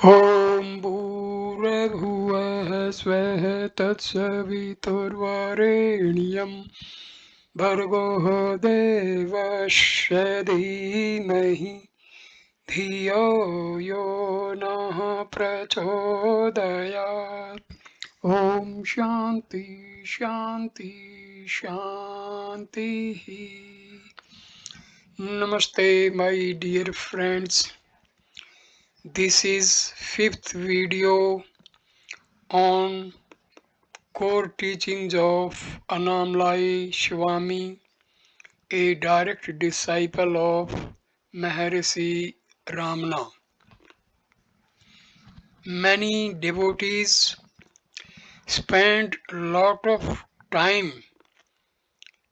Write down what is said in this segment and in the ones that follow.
ॐ भूर्भुवः स्वः तत्सवितुर्वरेण्यं भर्गो देवस्य धीमहि धियो यो नः प्रचोदयात्। ॐ शान्ति शान्ति शान्तिः. Namaste, my dear friends. This is fifth video on core teachings of Annamalai Swami, a direct disciple of Maharishi Ramana. Many devotees spend a lot of time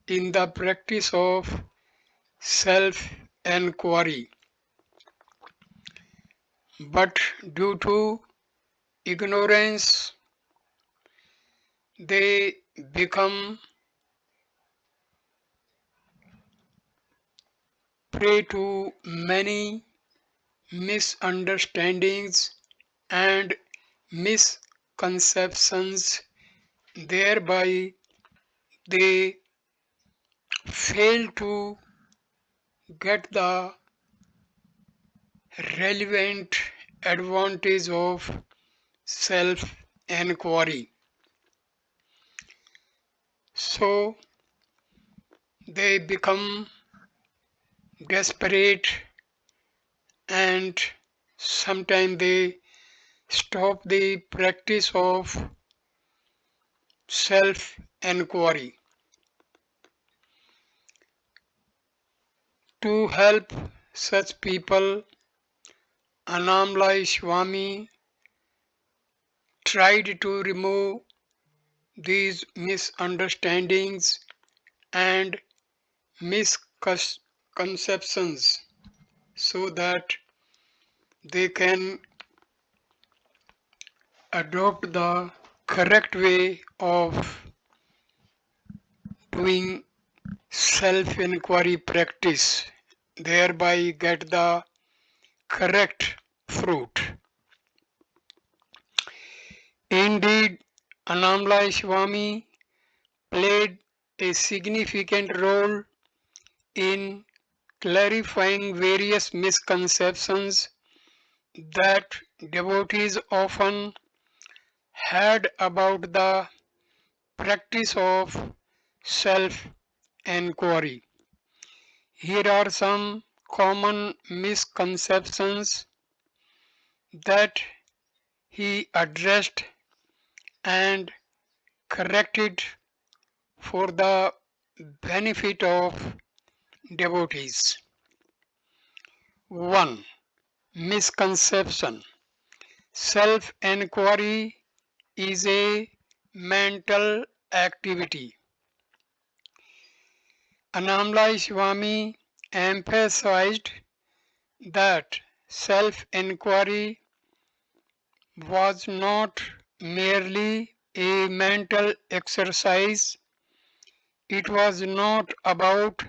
in the practice of self-enquiry, but due to ignorance, they become prey to many misunderstandings and misconceptions, thereby they fail to get the relevant advantage of self enquiry. So they become desperate and sometimes they stop the practice of self enquiry. To help such people, Annamalai Swami tried to remove these misunderstandings and misconceptions so that they can adopt the correct way of doing self inquiry practice, thereby get the correct fruit. Indeed, Annamalai Swami played a significant role in clarifying various misconceptions that devotees often had about the practice of self enquiry. Here are some common misconceptions that he addressed and corrected for the benefit of devotees. 1. Misconception: self enquiry is a mental activity. Annamalai Swami emphasized that self enquiry was not merely a mental exercise, it was not about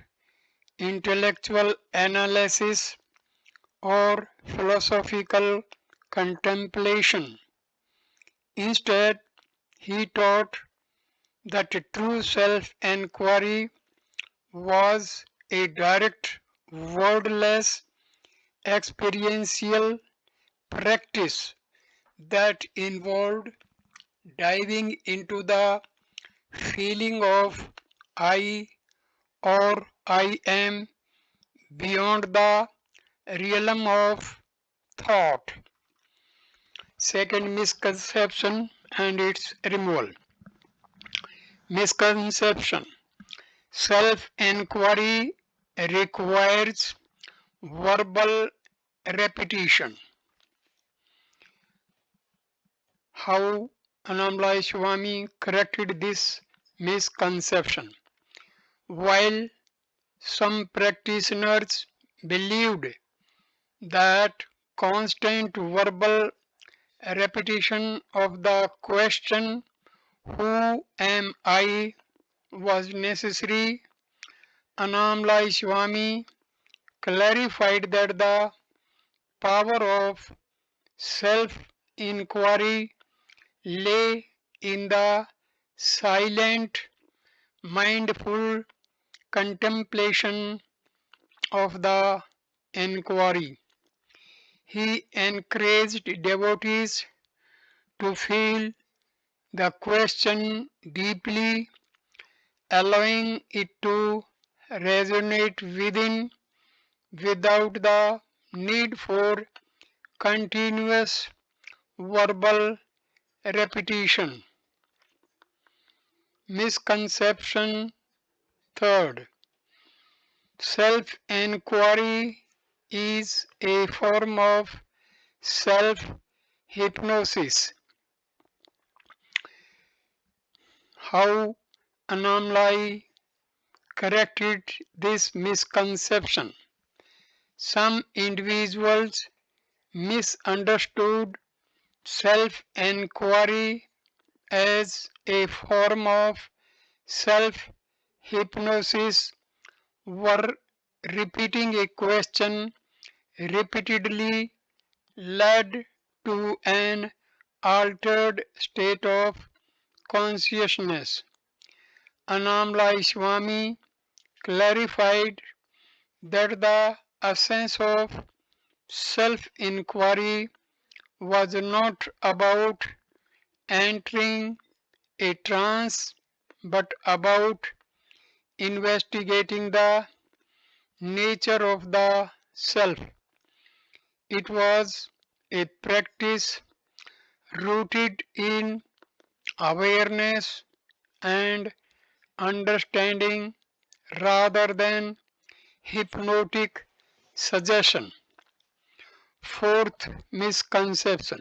intellectual analysis or philosophical contemplation. Instead, he taught that true self enquiry was a direct, wordless, experiential practice that involved diving into the feeling of I or I am beyond the realm of thought. Second misconception and its removal. Misconception: self enquiry requires verbal repetition. How Annamalai Swami corrected this misconception? While some practitioners believed that constant verbal repetition of the question, "Who am I?" was necessary, Annamalai Swami clarified that the power of Self-inquiry lay in the silent, mindful contemplation of the inquiry. He encouraged devotees to feel the question deeply, allowing it to resonate within without the need for continuous verbal repetition. Misconception third. Self inquiry is a form of self hypnosis. How Annamalai corrected this misconception. Some individuals misunderstood self inquiry as a form of self hypnosis, were repeating a question repeatedly led to an altered state of consciousness. Annamalai Swami clarified that the essence of self inquiry was not about entering a trance but about investigating the nature of the self. It was a practice rooted in awareness and understanding rather than hypnotic suggestion. Fourth misconception.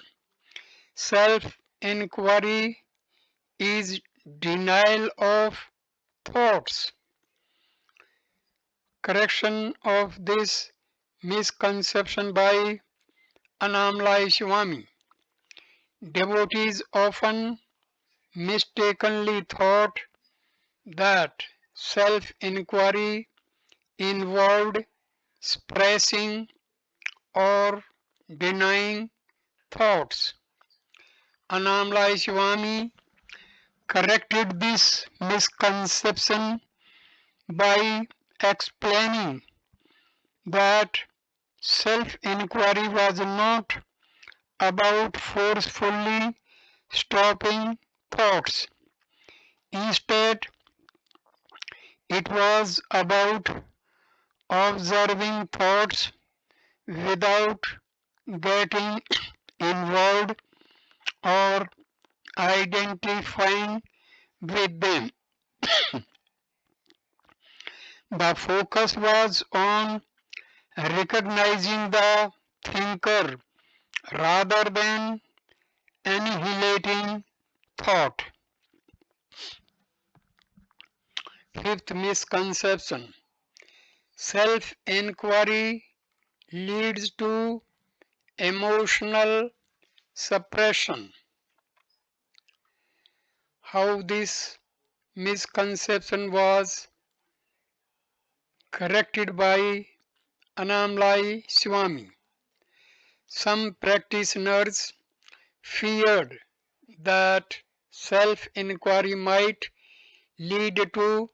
Self inquiry is denial of thoughts. Correction of this misconception by Annamalai Swami. Devotees often mistakenly thought that self inquiry involved suppressing or denying thoughts. Annamalai Swami corrected this misconception by explaining that self inquiry was not about forcefully stopping thoughts. Instead, it was about observing thoughts without getting involved or identifying with them. The focus was on recognizing the thinker rather than annihilating thought. Fifth misconception. Self inquiry leads to emotional suppression. How this misconception was corrected by Annamalai Swami. Some practitioners feared that self inquiry might lead to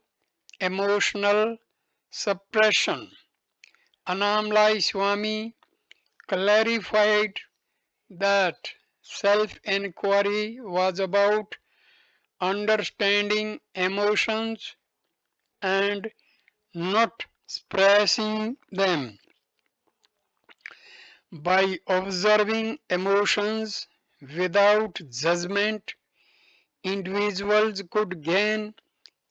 emotional suppression. Annamalai Swami clarified that self inquiry was about understanding emotions and not suppressing them. By observing emotions without judgment, individuals could gain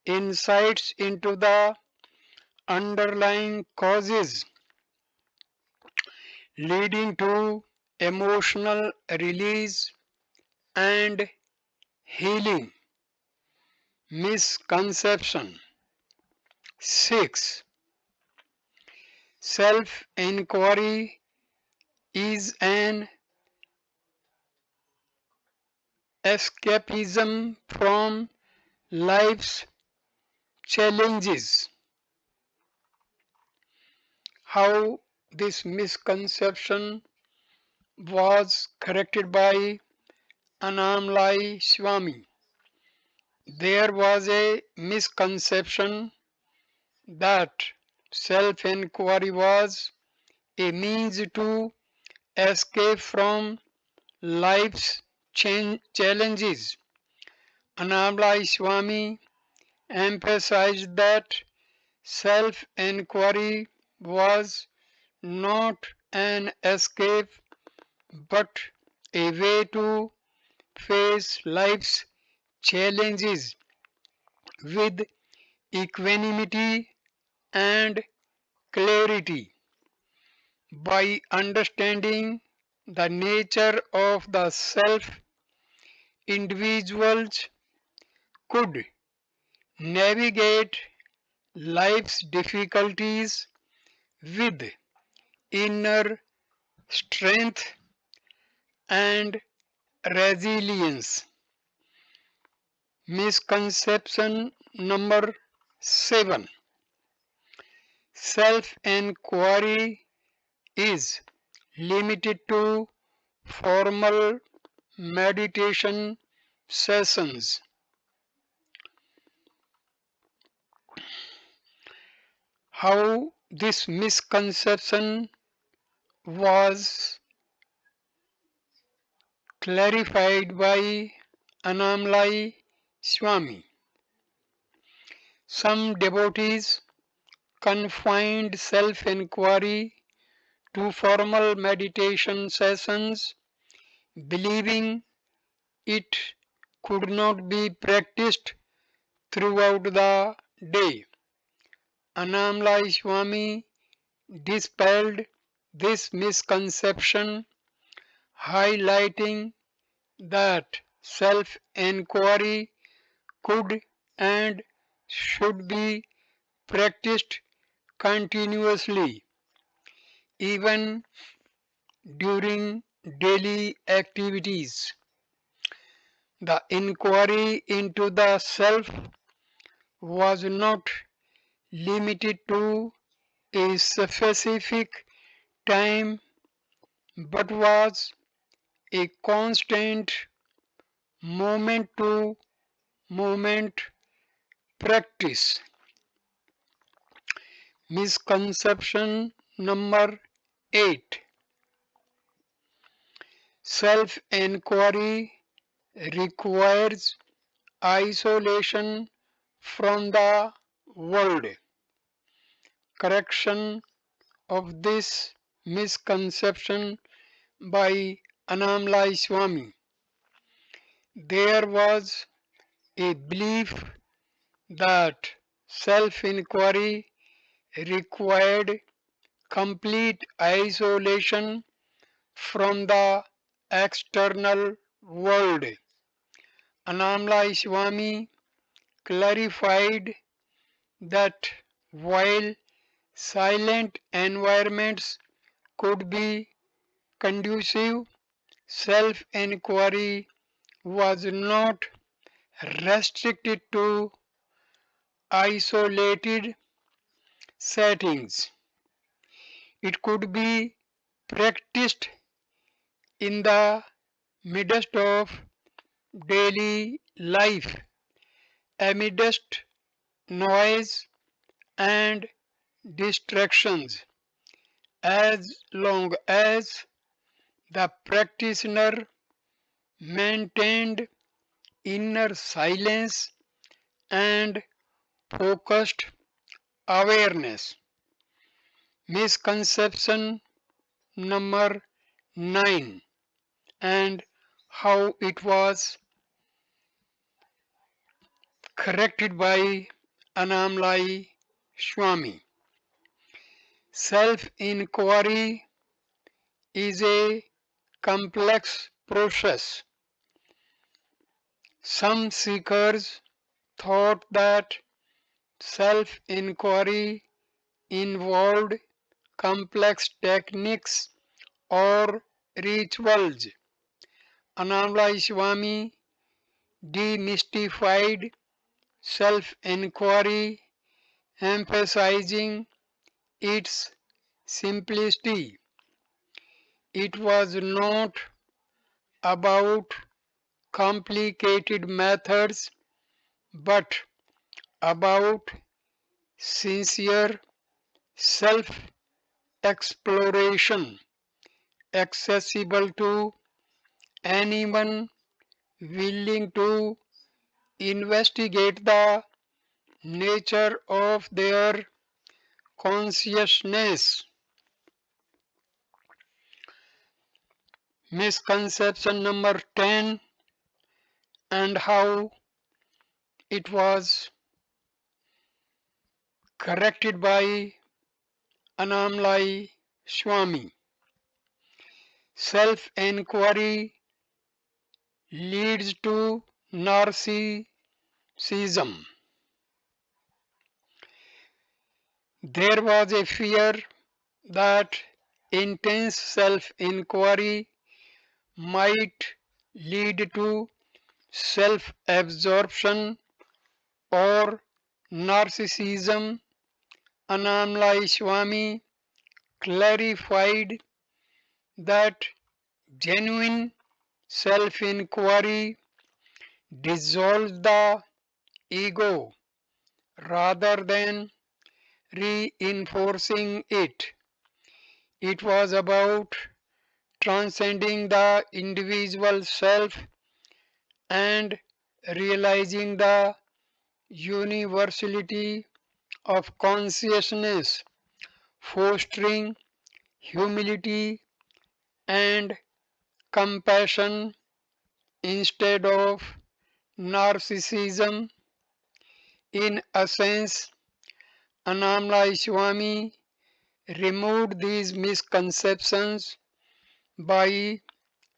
insights into the underlying causes leading to emotional release and healing. Misconception 6. Self inquiry is an escapism from life's challenges. How this misconception was corrected by Annamalai Swami. There was a misconception that self inquiry was a means to escape from life's challenges. Annamalai Swami emphasized that self inquiry was not an escape but a way to face life's challenges with equanimity and clarity. By understanding the nature of the self, individuals could navigate life's difficulties with inner strength and resilience. Misconception number 7. Self inquiry is limited to formal meditation sessions. How this misconception was clarified by Annamalai Swami. Some devotees confined self inquiry to formal meditation sessions, believing it could not be practiced throughout the day. Annamalai Swami dispelled this misconception, highlighting that self inquiry could and should be practiced continuously, even during daily activities. The inquiry into the self was not limited to a specific time but was a constant moment to moment practice. Misconception number 8. Self inquiry requires isolation from the world. Correction of this misconception by Annamalai Swami. There was a belief that self inquiry required complete isolation from the external world. Annamalai Swami clarified that while silent environments could be conducive, self inquiry was not restricted to isolated settings. It could be practiced in the midst of daily life, amidst noise and distractions, as long as the practitioner maintained inner silence and focused awareness. Misconception number 9, and how it was corrected by Annamalai Swami. Self inquiry is a complex process. Some seekers thought that self inquiry involved complex techniques or rituals. Annamalai Swami demystified self inquiry, emphasizing its simplicity. It was not about complicated methods, but about sincere self exploration accessible to anyone willing to investigate the nature of their consciousness. Misconception number 10, and how it was corrected by Annamalai Swami. Self inquiry leads to narcissism. There was a fear that intense self inquiry might lead to self absorption or narcissism. Annamalai Swami clarified that genuine self inquiry dissolves the ego rather than reinforcing it. It was about transcending the individual self and realizing the universality of consciousness, fostering humility and compassion instead of narcissism. In essence, Annamalai Swami removed these misconceptions by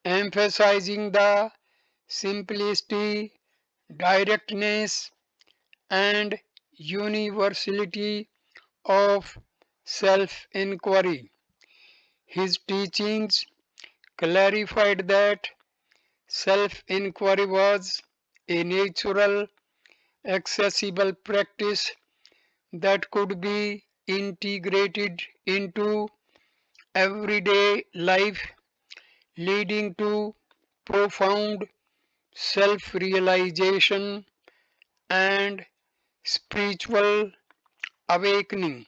emphasizing the simplicity, directness, and universality of self inquiry. His teachings clarified that self inquiry was a natural, accessible practice that could be integrated into everyday life, leading to profound self realization and spiritual awakening.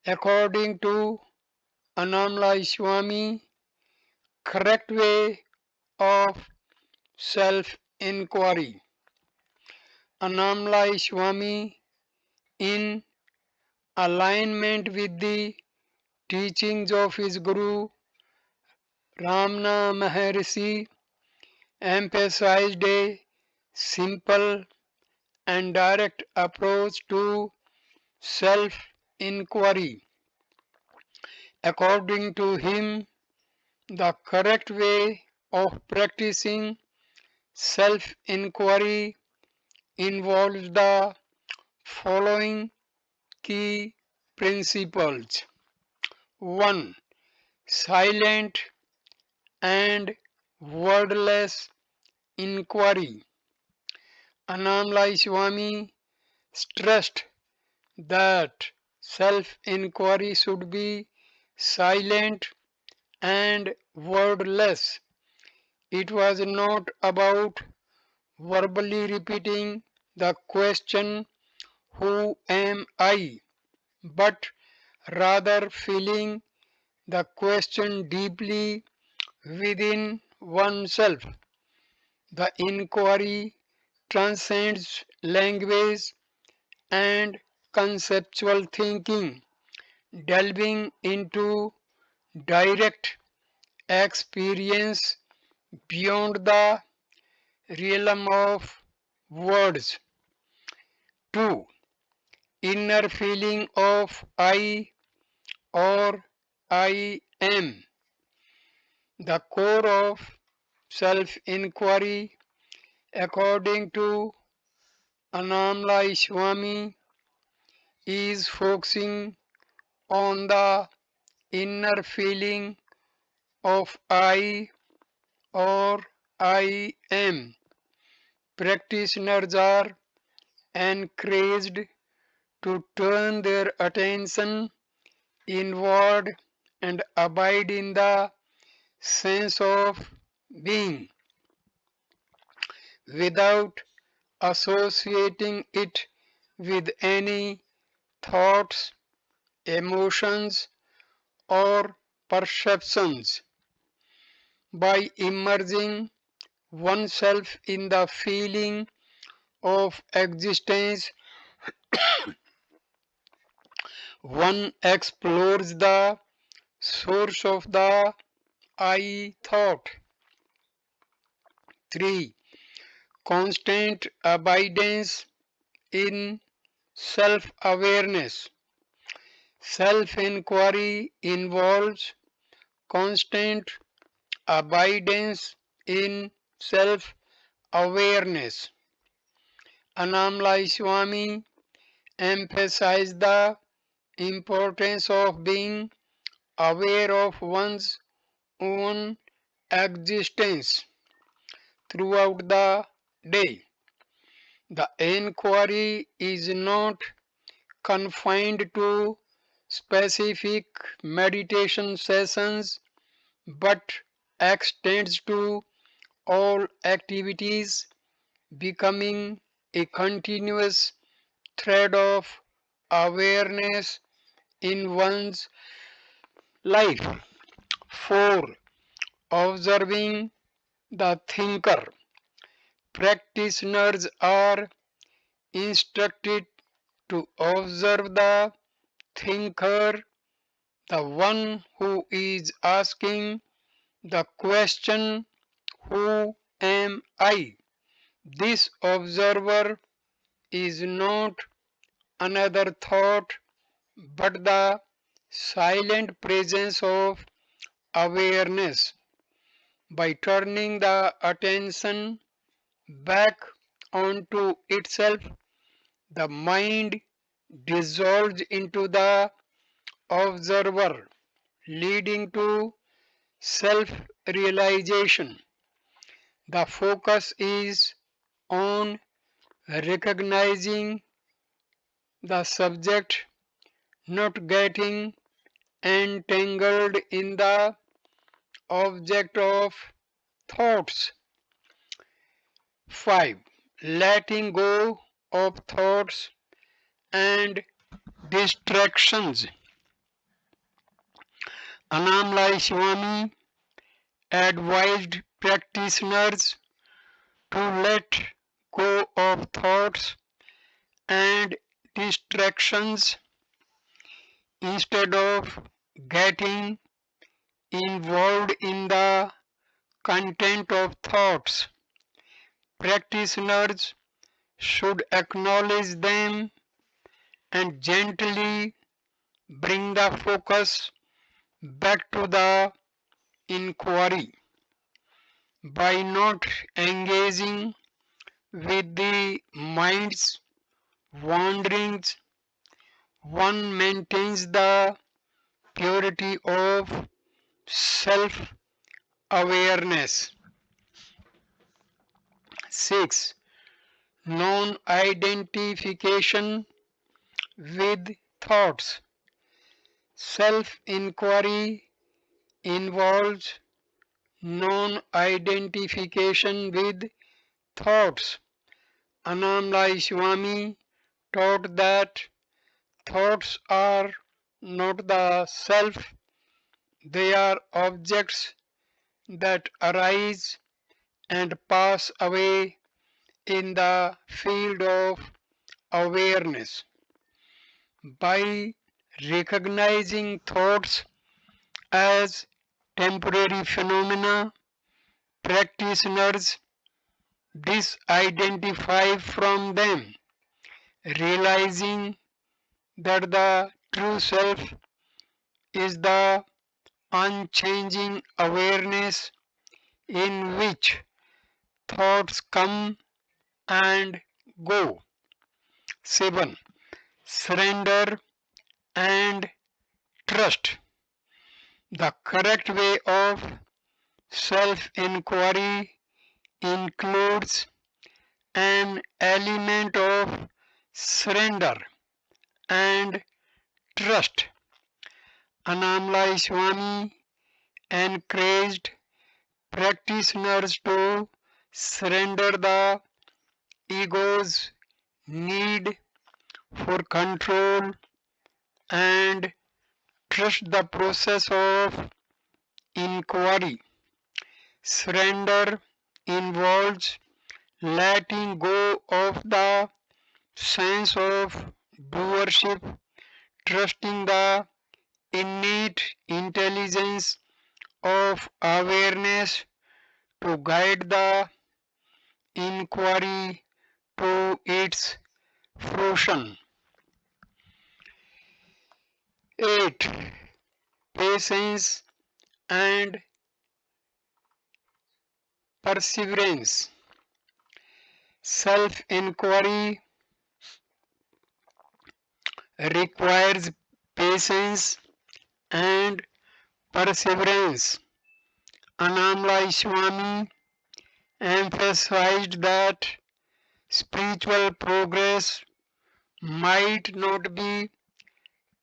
According to Annamalai Swami, correct way of self inquiry. Annamalai Swami, in alignment with the teachings of his Guru Ramana Maharshi, emphasized a simple and direct approach to self inquiry. According to him, the correct way of practicing self inquiry involves the following key principles. 1. Silent and wordless inquiry. Annamalai Swami stressed that self inquiry should be silent and wordless. It was not about verbally repeating the question, "Who am I?" but rather feeling the question deeply within oneself. The inquiry transcends language and conceptual thinking, delving into direct experience beyond the realm of words. 2. Inner feeling of I or I am. The core of self inquiry, according to Annamalai Swami, is focusing on the inner feeling of I or I am. Practitioners are encouraged to turn their attention inward and abide in the sense of being without associating it with any thoughts, emotions, or perceptions. By immersing oneself in the feeling of existence, one explores the source of the I thought. 3. Constant abidance in self awareness. Self inquiry involves constant abidance in self awareness. Annamalai Swami emphasized the importance of being aware of one's own existence throughout the day. The inquiry is not confined to specific meditation sessions but extends to all activities, becoming a continuous thread of awareness in one's life. 4. Observing the thinker. Practitioners are instructed to observe the thinker, the one who is asking the question, who am I? This observer is not another thought but the silent presence of awareness. By turning the attention back onto itself, the mind dissolves into the observer, leading to self realization. The focus is on recognizing the subject, not getting entangled in the object of thoughts. 5. Letting go of thoughts and distractions. Annamalai Swami advised practitioners to let go of thoughts and distractions instead of getting involved in the content of thoughts. Practitioners should acknowledge them and gently bring the focus back to the inquiry. By not engaging with the mind's wanderings, one maintains the purity of self awareness. 6. Non identification with thoughts. Self inquiry involves non identification with thoughts. Annamalai Swami taught that thoughts are not the self, they are objects that arise and pass away in the field of awareness. By recognizing thoughts as temporary phenomena, practitioners disidentify from them, realizing that the true self is the unchanging awareness in which thoughts come and go. 7. Surrender and trust. The correct way of self inquiry includes an element of surrender and trust. Annamalai Swami encouraged practitioners to surrender the ego's need for control and trust the process of inquiry. Surrender involves letting go of the sense of doership, trusting the innate intelligence of awareness to guide the inquiry to its fruition. 8. Patience and perseverance. Self inquiry requires patience and perseverance. Annamalai Swami emphasized that spiritual progress might not be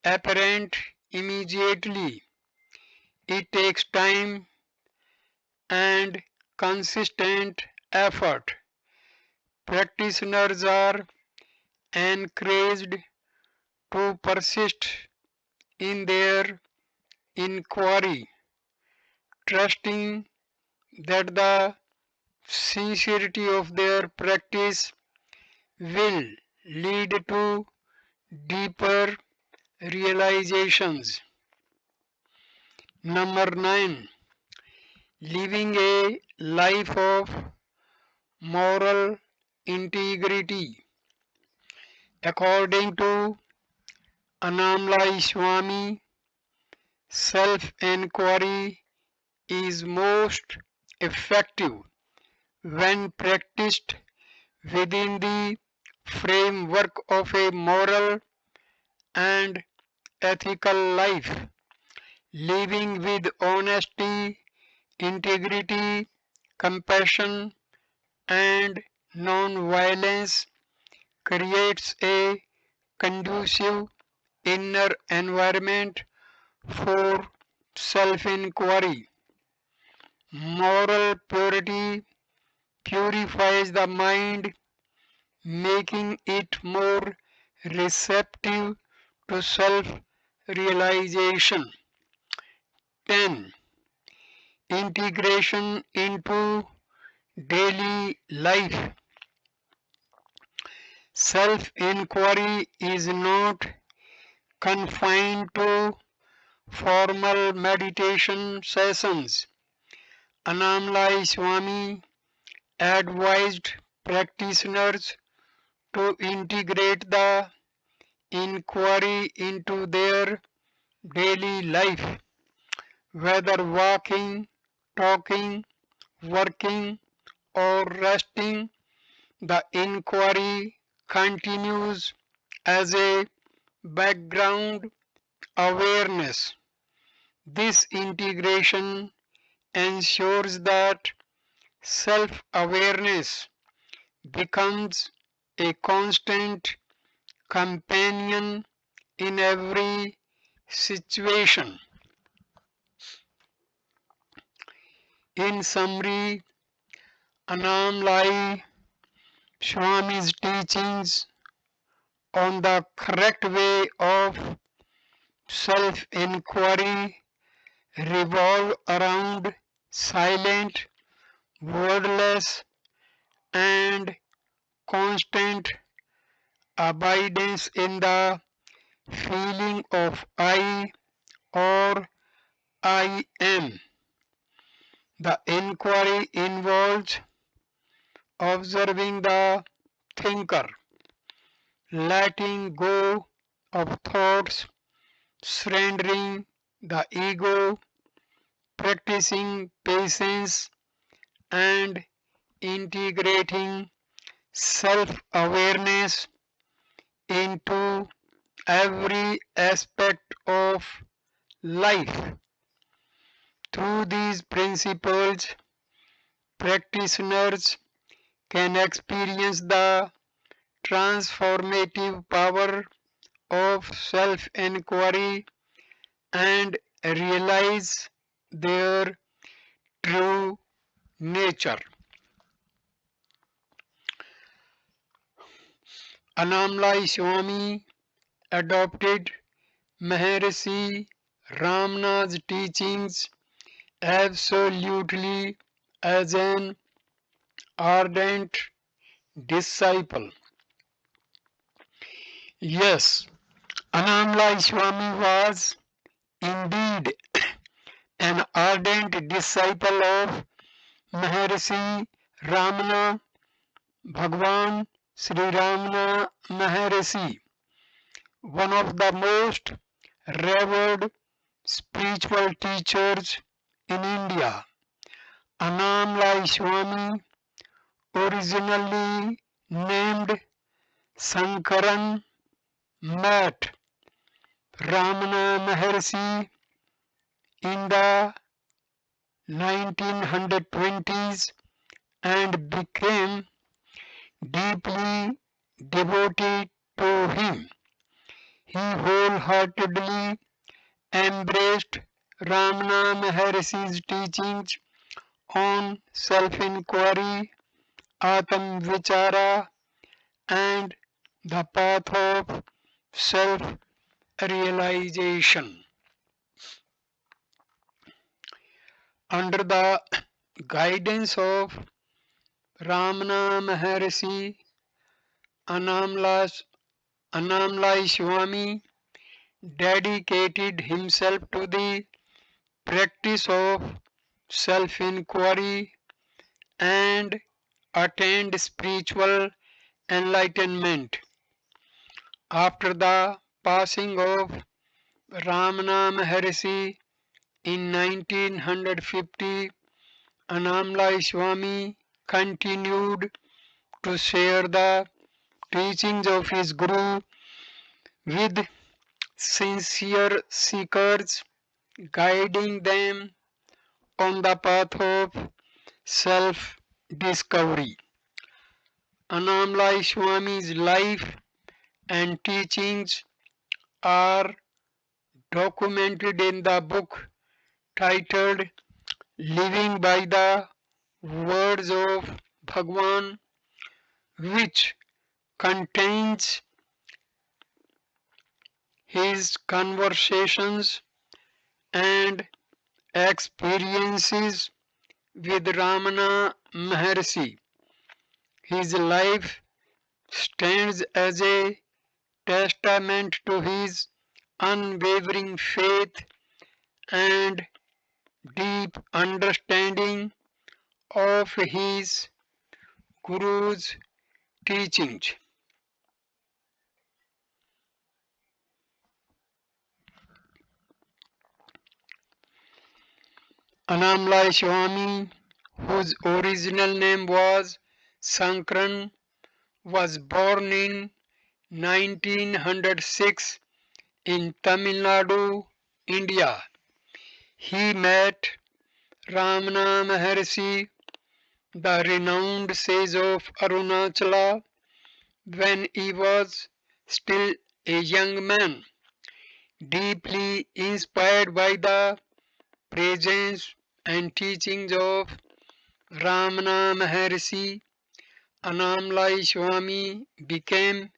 apparent immediately. It takes time and consistent effort. Practitioners are encouraged to persist in their inquiry, trusting that the sincerity of their practice will lead to deeper realizations. Number 9. Living a life of moral integrity. According to Annamalai Swami, self-inquiry is most effective when practiced within the framework of a moral and ethical life. Living with honesty, integrity, compassion, and non-violence creates a conducive inner environment for self-inquiry. Moral purity purifies the mind, making it more receptive to self-realization. 10. Integration into daily life. Self-inquiry is not confined to formal meditation sessions. Annamalai Swami advised practitioners to integrate the inquiry into their daily life, whether walking, talking, working, or resting. The inquiry continues as a background awareness. This integration ensures that self-awareness becomes a constant companion in every situation. In summary, Annamalai Swami's teachings on the correct way of self-inquiry revolve around silent, wordless, and constant abidance in the feeling of I or I am. The inquiry involves observing the thinker, letting go of thoughts, surrendering the ego, practicing patience, and integrating self-awareness into every aspect of life. Through these principles, practitioners can experience the transformative power of self-inquiry and realize their true nature. Annamalai Swami adopted Maharishi Ramana's teachings absolutely as an ardent disciple. Yes, Annamalai Swami was indeed an ardent disciple of Maharishi Ramana Bhagwan Sri Ramana Maharishi, one of the most revered spiritual teachers in India. Annamalai Swami, originally named Sankaran, met Ramana Maharshi in the 1920s and became deeply devoted to him. He wholeheartedly embraced Ramana Maharshi's teachings on self-inquiry, Atam Vichara, and the path of self-realization. Under the guidance of Ramana Maharshi, Annamalai Swami dedicated himself to the practice of self-inquiry and attained spiritual enlightenment. After the passing of Ramana Maharshi in 1950, Annamalai Swami continued to share the teachings of his Guru with sincere seekers, guiding them on the path of self-discovery. Annamalai Swami's life and teachings are documented in the book titled Living by the Words of Bhagwan, which contains his conversations and experiences with Ramana Maharshi. His life stands as a testament to his unwavering faith and deep understanding of his Guru's teachings. Annamalai Swami, whose original name was Sankaran, was born in 1906 in Tamil Nadu, India. He met Ramana Maharshi, the renowned sage of Arunachala, when he was still a young man. Deeply inspired by the presence and teachings of Ramana Maharshi, Annamalai Swami became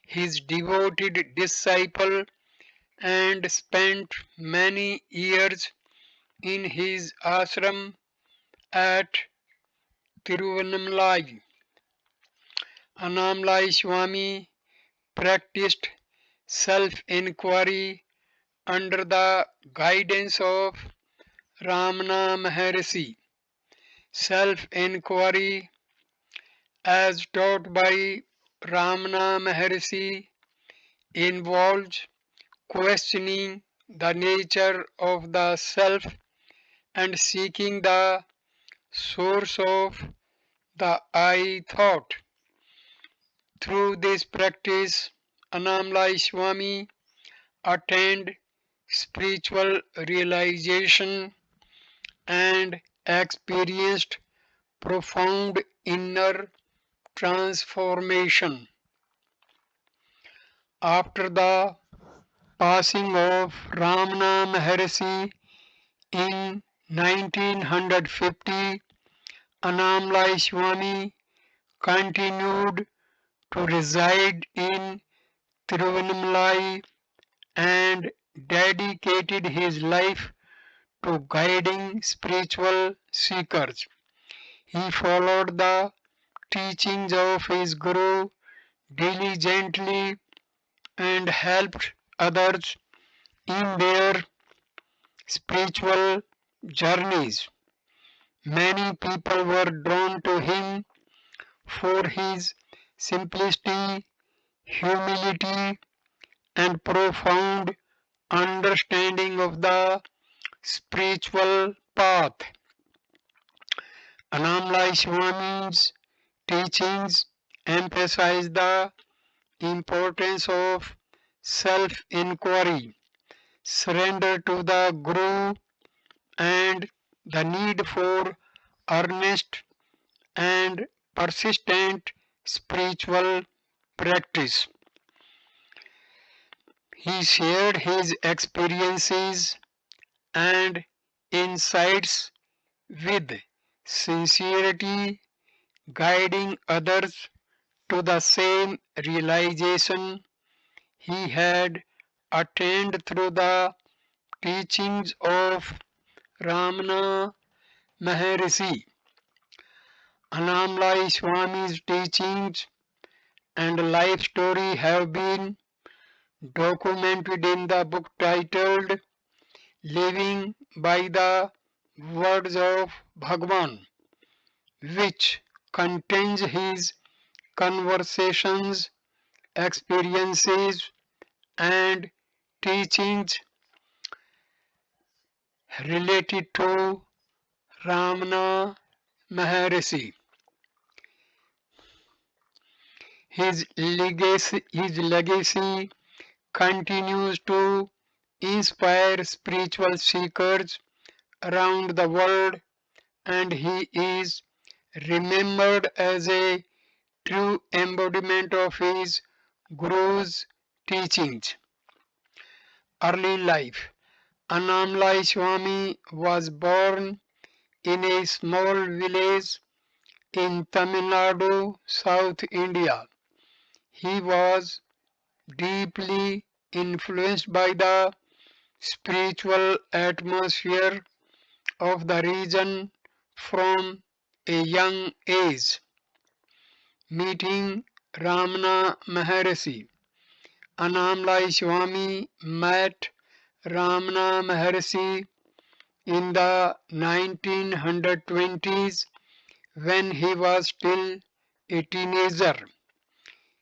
his devoted disciple and spent many years in his ashram at Tiruvannamalai. Annamalai Swami practiced self-inquiry under the guidance of Ramana Maharshi. Self-inquiry, as taught by Ramana Maharshi, involves questioning the nature of the self and seeking the source of the I thought. Through this practice, Annamalai Swami attained spiritual realization and experienced profound inner transformation. After the passing of Ramana Maharshi in 1950, Annamalai Swami continued to reside in Tiruvannamalai and dedicated his life to guiding spiritual seekers. He followed the teachings of his Guru diligently and helped others in their spiritual journeys. Many people were drawn to him for his simplicity, humility, and profound understanding of the spiritual path. Annamalai Swami's teachings emphasize the importance of self-inquiry, surrender to the Guru, and the need for earnest and persistent spiritual practice. He shared his experiences and insights with sincerity, guiding others to the same realization he had attained through the teachings of Ramana Maharshi. Annamalai Swami's teachings and life story have been documented in the book titled Living by the Words of Bhagwan, which contains his conversations, experiences, and teachings related to Ramana Maharshi. His legacy continues to inspire spiritual seekers around the world, and he is remembered as a true embodiment of his Guru's teachings. Early life. Annamalai Swami was born in a small village in Tamil Nadu, South India. He was deeply influenced by the spiritual atmosphere of the region from a young age. Meeting Ramana Maharshi. Annamalai Swami met Ramana Maharshi in the 1920s when he was still a teenager.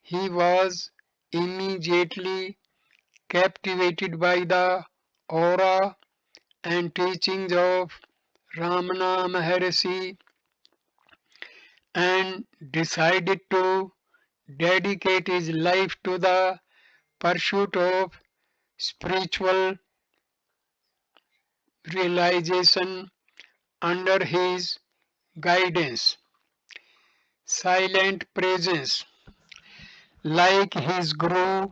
He was immediately captivated by the aura and teachings of Ramana Maharshi and decided to dedicate his life to the pursuit of spiritual realization under his guidance. Silent presence. Like his Guru,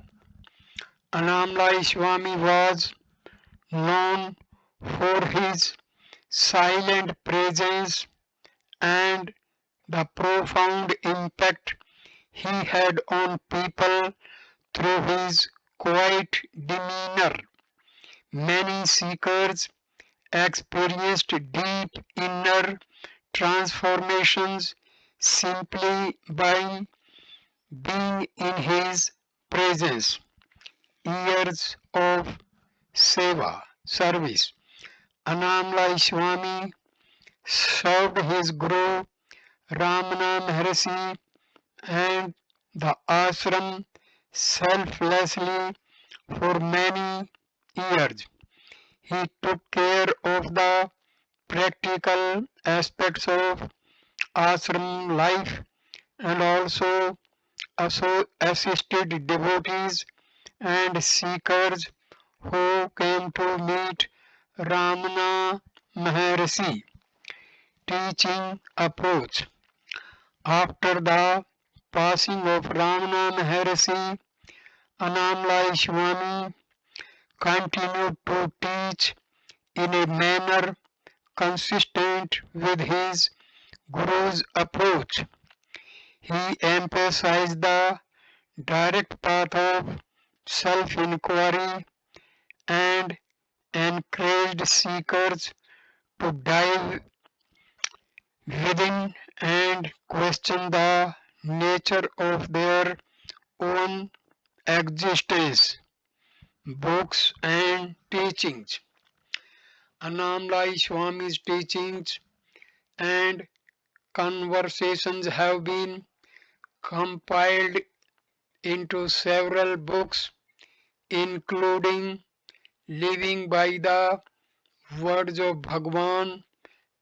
Annamalai Swami was known for his silent presence and the profound impact he had on people through his quiet demeanor. Many seekers experienced deep inner transformations simply by being in his presence. Years of service. Annamalai Swami served his Guru Ramana Maharshi and the ashram selflessly for many years. He took care of the practical aspects of ashram life and also assisted devotees and seekers who came to meet Ramana Maharshi. Teaching approach. After the passing of Ramana Maharshi, Annamalai Swami continued to teach in a manner consistent with his Guru's approach. He emphasized the direct path of self-inquiry and encouraged seekers to dive within and question the nature of their own existence. Books and teachings. Annamalai Swami's teachings and conversations have been compiled into several books, including Living by the Words of Bhagwan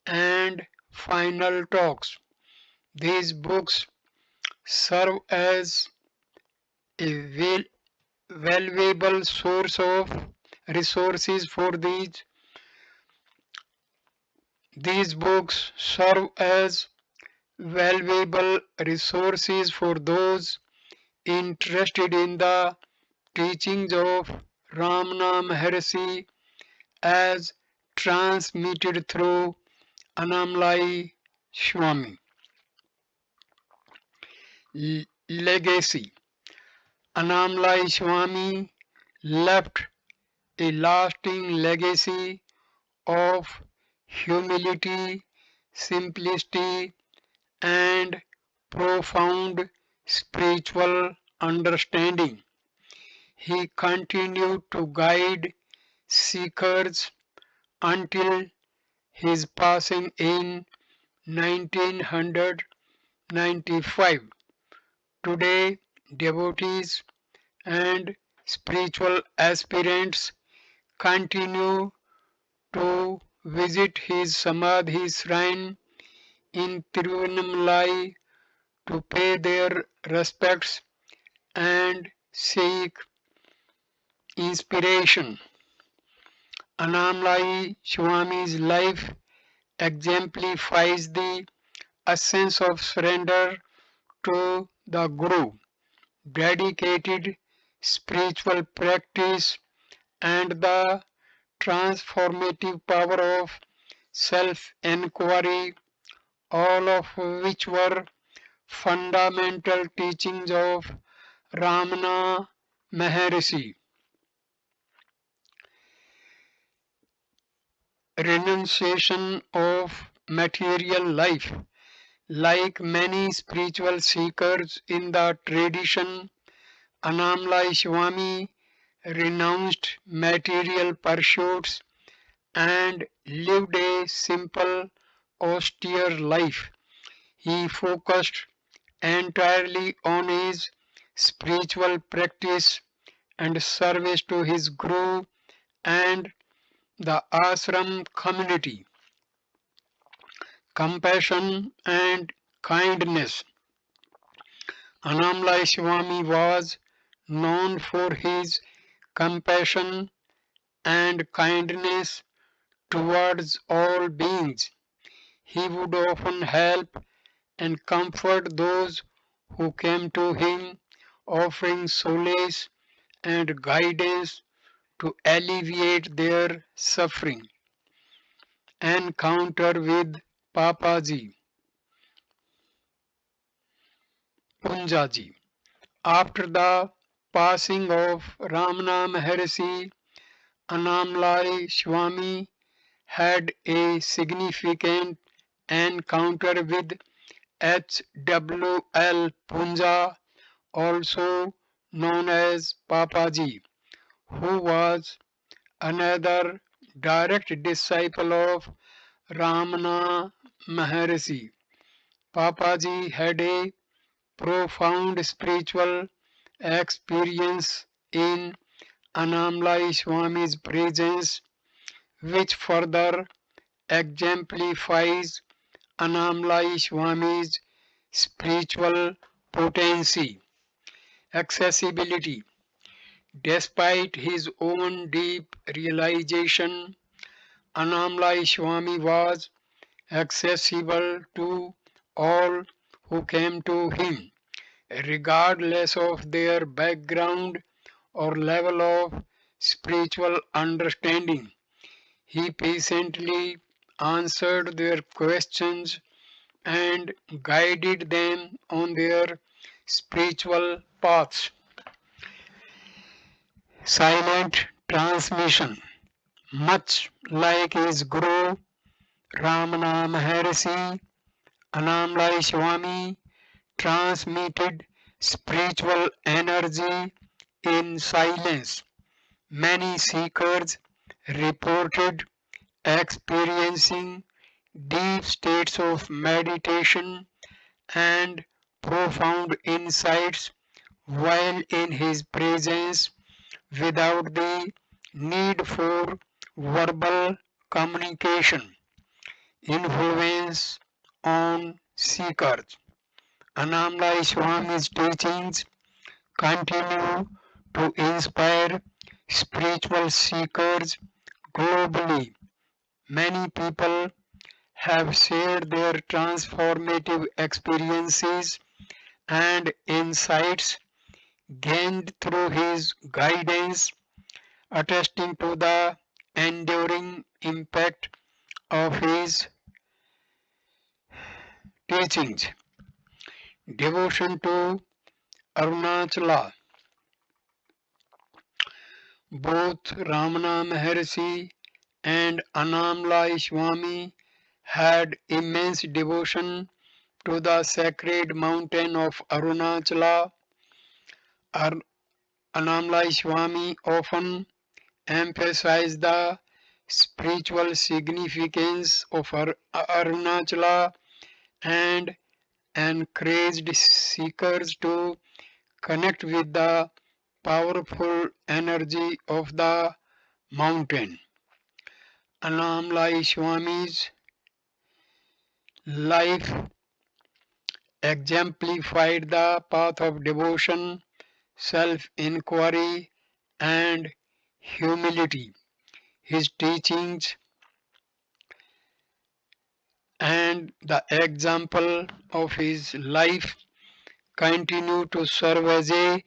and Final Talks. These books serve as a valuable source of resources for these books serve as valuable resources for those interested in the teachings of Ramana Maharshi as transmitted through Annamalai Swami. Legacy. Annamalai Swami left a lasting legacy of humility, simplicity, and profound spiritual understanding. He continued to guide seekers until his passing in 1995. Today, devotees and spiritual aspirants continue to visit his Samadhi shrine in Tiruvannamalai to pay their respects and seek inspiration. Annamalai Swami's life exemplifies the essence of surrender to the Guru, dedicated spiritual practice, and the transformative power of self-inquiry, all of which were fundamental teachings of Ramana Maharshi. Renunciation of material life. Like many spiritual seekers in the tradition, Annamalai Swami renounced material pursuits and lived a simple, austere life. He focused entirely on his spiritual practice and service to his Guru and the ashram community. Compassion and kindness. Annamalai Swami was known for his compassion and kindness towards all beings. He would often help and comfort those who came to him, offering solace and guidance to alleviate their suffering. Encounter with Papaji Punjaji. After the passing of Ramana Maharshi, Annamalai Swami had a significant encounter with H.W.L. Punja, also known as Papaji, who was another direct disciple of Ramana Maharshi. Papaji had a profound spiritual experience in Annamalai Swami's presence, which further exemplifies Annamalai Swami's spiritual potency. Accessibility. Despite his own deep realization, Annamalai Swami was accessible to all who came to him, regardless of their background or level of spiritual understanding. He patiently answered their questions and guided them on their spiritual paths. Silent transmission. Much like his guru Ramana Maharshi, Annamalai Swami transmitted spiritual energy in silence. Many seekers reported experiencing deep states of meditation and profound insights while in his presence without the need for verbal communication. Influence on seekers. Annamalai Swami's teachings continue to inspire spiritual seekers globally. Many people have shared their transformative experiences and insights gained through his guidance, attesting to the enduring impact of his teachings. Devotion to Arunachala. Both Ramana Maharshi and Annamalai Swami had immense devotion to the sacred mountain of Arunachala. Annamalai Swami often emphasized the spiritual significance of Arunachala and encouraged seekers to connect with the powerful energy of the mountain. Annamalai Swami's life exemplified the path of devotion, self-inquiry, and humility. His teachings and the example of his life continue to serve as a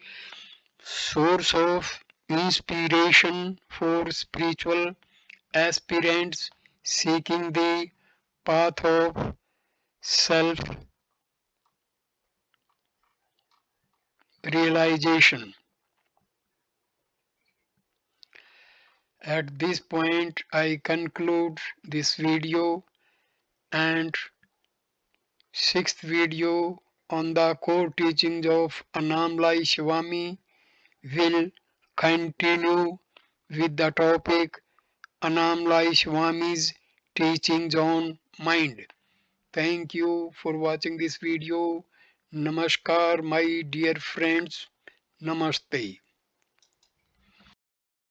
source of inspiration for spiritual aspirants seeking the path of self realization. At this point, I conclude this video, and sixth video on the core teachings of Annamalai Swami will continue with the topic Annamalai Swami's teachings on mind. Thank you for watching this video. Namaskar, my dear friends. Namaste.